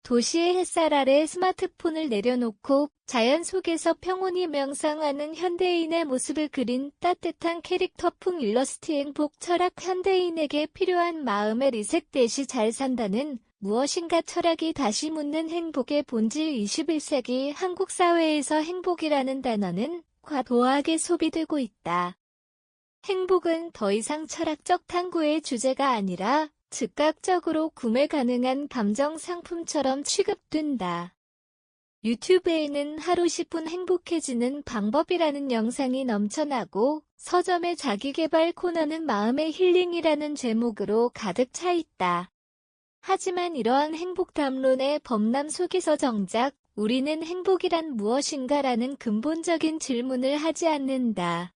도시의 햇살 아래 스마트폰을 내려놓고 자연 속에서 평온히 명상하는 현대인의 모습을 그린 따뜻한 캐릭터풍 일러스트. 행복 철학. 현대인에게 필요한 마음의 리셋 대시 잘 산다는 무엇인가 철학이 다시 묻는 행복의 본질. 21세기 한국 사회에서 행복이라는 단어는 과도하게 소비되고 있다. 행복은 더 이상 철학적 탐구의 주제가 아니라 즉각적으로 구매 가능한 감정 상품처럼 취급된다. 유튜브에는 하루 10분 행복해지는 방법이라는 영상이 넘쳐나고 서점의 자기계발 코너는 마음의 힐링이라는 제목으로 가득 차 있다. 하지만 이러한 행복 담론의 범람 속에서 정작 우리는 행복이란 무엇인가라는 근본적인 질문을 하지 않는다.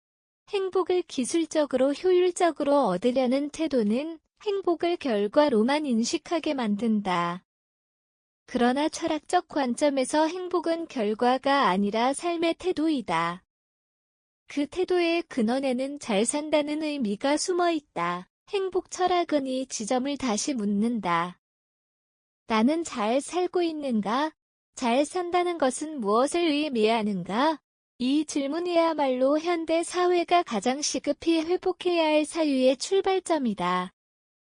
행복을 기술적으로 효율적으로 얻으려는 태도는 행복을 결과로만 인식하게 만든다. 그러나 철학적 관점에서 행복은 결과가 아니라 삶의 태도이다. 그 태도의 근원에는 잘 산다는 의미가 숨어 있다. 행복 철학은 이 지점을 다시 묻는다. 나는 잘 살고 있는가? 잘 산다는 것은 무엇을 의미하는가? 이 질문이야말로 현대 사회가 가장 시급히 회복해야 할 사유의 출발점이다.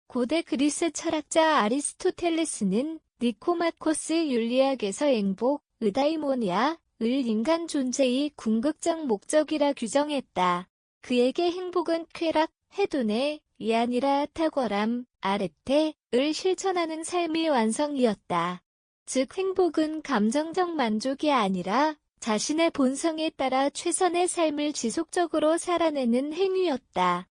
고대 그리스 철학자 아리스토텔레스는 니코마코스 윤리학에서 행복, 의다이모니아을 인간 존재의 궁극적 목적이라 규정했다. 그에게 행복은 쾌락, 해둔의 이 아니라 탁월함, 아레테를 실천하는 삶의 완성이었다. 즉 행복은 감정적 만족이 아니라 자신의 본성에 따라 최선의 삶을 지속적으로 살아내는 행위였다.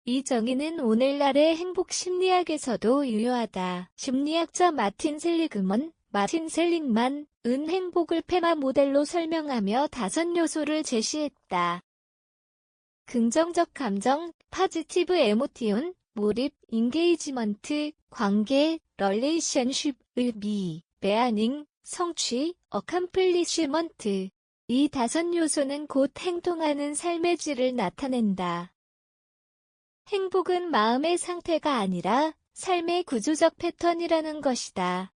이 정의는 오늘날의 행복 심리학에서도 유효하다. 심리학자 마틴 셀릭만은 행복을 페마 모델로 설명하며 5 요소를 제시했다. 긍정적 감정, 파지티브 에모티온, 몰입, 인게이지먼트, 관계, 럴레이션십, 의미, 메아닝, 성취, 어컴플리시먼트. 이 5 요소는 곧 행동하는 삶의 질을 나타낸다. 행복은 마음의 상태가 아니라 삶의 구조적 패턴이라는 것이다.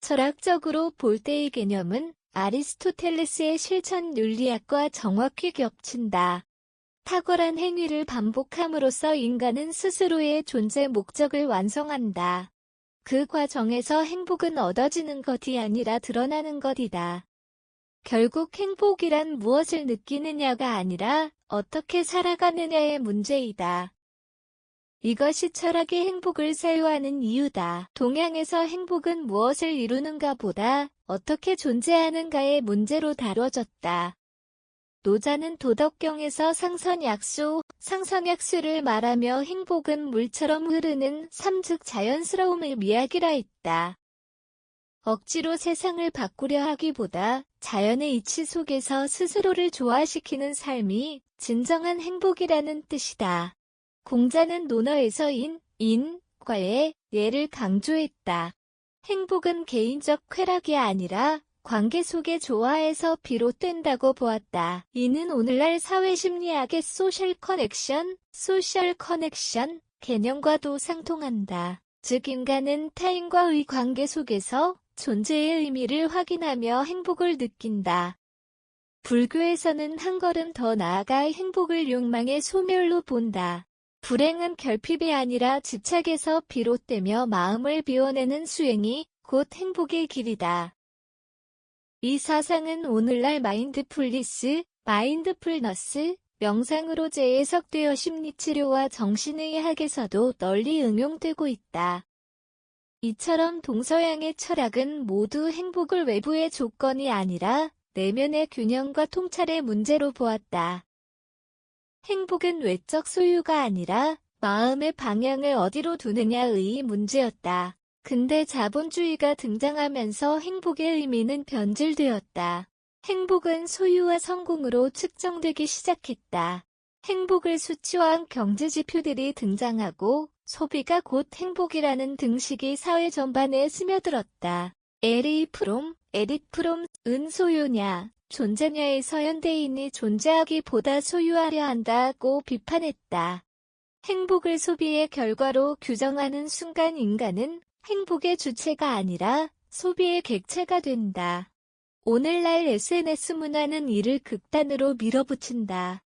철학적으로 볼 때의 개념은 아리스토텔레스의 실천 윤리학과 정확히 겹친다. 탁월한 행위를 반복함으로써 인간은 스스로의 존재 목적을 완성한다. 그 과정에서 행복은 얻어지는 것이 아니라 드러나는 것이다. 결국 행복이란 무엇을 느끼느냐가 아니라 어떻게 살아가느냐의 문제이다. 이것이 철학의 행복을 사유하는 이유다. 동양에서 행복은 무엇을 이루는가 보다 어떻게 존재하는가의 문제로 다뤄졌다. 노자는 도덕경에서 상선약수를 말하며 행복은 물처럼 흐르는 즉 자연스러움을 이야기라 했다. 억지로 세상을 바꾸려 하기보다 자연의 이치 속에서 스스로를 조화시키는 삶이 진정한 행복이라는 뜻이다. 공자는 논어에서 과의 예를 강조했다. 행복은 개인적 쾌락이 아니라 관계 속의 조화에서 비롯된다고 보았다. 이는 오늘날 사회심리학의 소셜 커넥션 개념과도 상통한다. 즉 인간은 타인과의 관계 속에서 존재의 의미를 확인하며 행복을 느낀다. 불교에서는 한 걸음 더 나아가 행복을 욕망의 소멸로 본다. 불행은 결핍이 아니라 집착에서 비롯되며 마음을 비워내는 수행이 곧 행복의 길이다. 이 사상은 오늘날 마인드풀너스, 명상으로 재해석되어 심리치료와 정신의학에서도 널리 응용되고 있다. 이처럼 동서양의 철학은 모두 행복을 외부의 조건이 아니라 내면의 균형과 통찰의 문제로 보았다. 행복은 외적 소유가 아니라 마음의 방향을 어디로 두느냐의 문제였다. 근대 자본주의가 등장하면서 행복의 의미는 변질되었다. 행복은 소유와 성공으로 측정되기 시작했다. 행복을 수치화한 경제지표들이 등장하고 소비가 곧 행복이라는 등식이 사회 전반에 스며들었다. 에릭 프롬은 소유냐, 존재냐에서 현대인이 존재하기보다 소유하려 한다고 비판했다. 행복을 소비의 결과로 규정하는 순간 인간은 행복의 주체가 아니라 소비의 객체가 된다. 오늘날 SNS 문화는 이를 극단으로 밀어붙인다.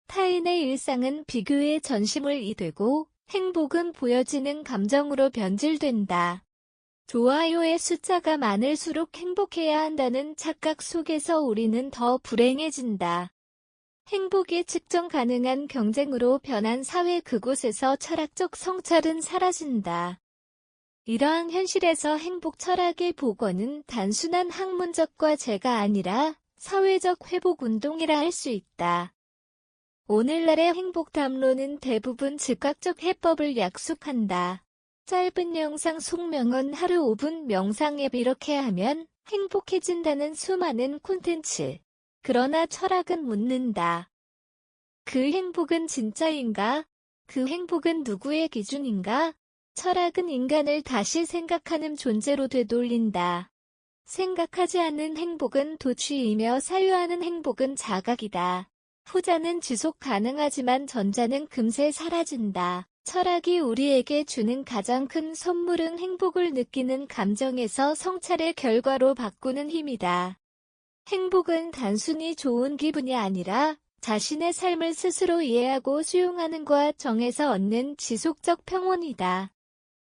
타인의 일상은 비교의 전시물이 되고 행복은 보여지는 감정으로 변질된다. 좋아요의 숫자가 많을수록 행복해야 한다는 착각 속에서 우리는 더 불행해진다. 행복이 측정 가능한 경쟁으로 변한 사회 그곳에서 철학적 성찰은 사라진다. 이러한 현실에서 행복 철학의 복원은 단순한 학문적 과제가 아니라 사회적 회복 운동이라 할 수 있다. 오늘날의 행복 담론은 대부분 즉각적 해법을 약속한다. 짧은 영상 속 명언 하루 5분 명상 앱 이렇게 하면 행복해진다는 수많은 콘텐츠. 그러나 철학은 묻는다. 그 행복은 진짜인가? 그 행복은 누구의 기준인가? 철학은 인간을 다시 생각하는 존재로 되돌린다. 생각하지 않는 행복은 도취이며 사유하는 행복은 자각이다. 후자는 지속 가능하지만 전자는 금세 사라진다. 철학이 우리에게 주는 가장 큰 선물은 행복을 느끼는 감정에서 성찰의 결과로 바꾸는 힘이다. 행복은 단순히 좋은 기분이 아니라 자신의 삶을 스스로 이해하고 수용하는 것 정에서 얻는 지속적 평온이다.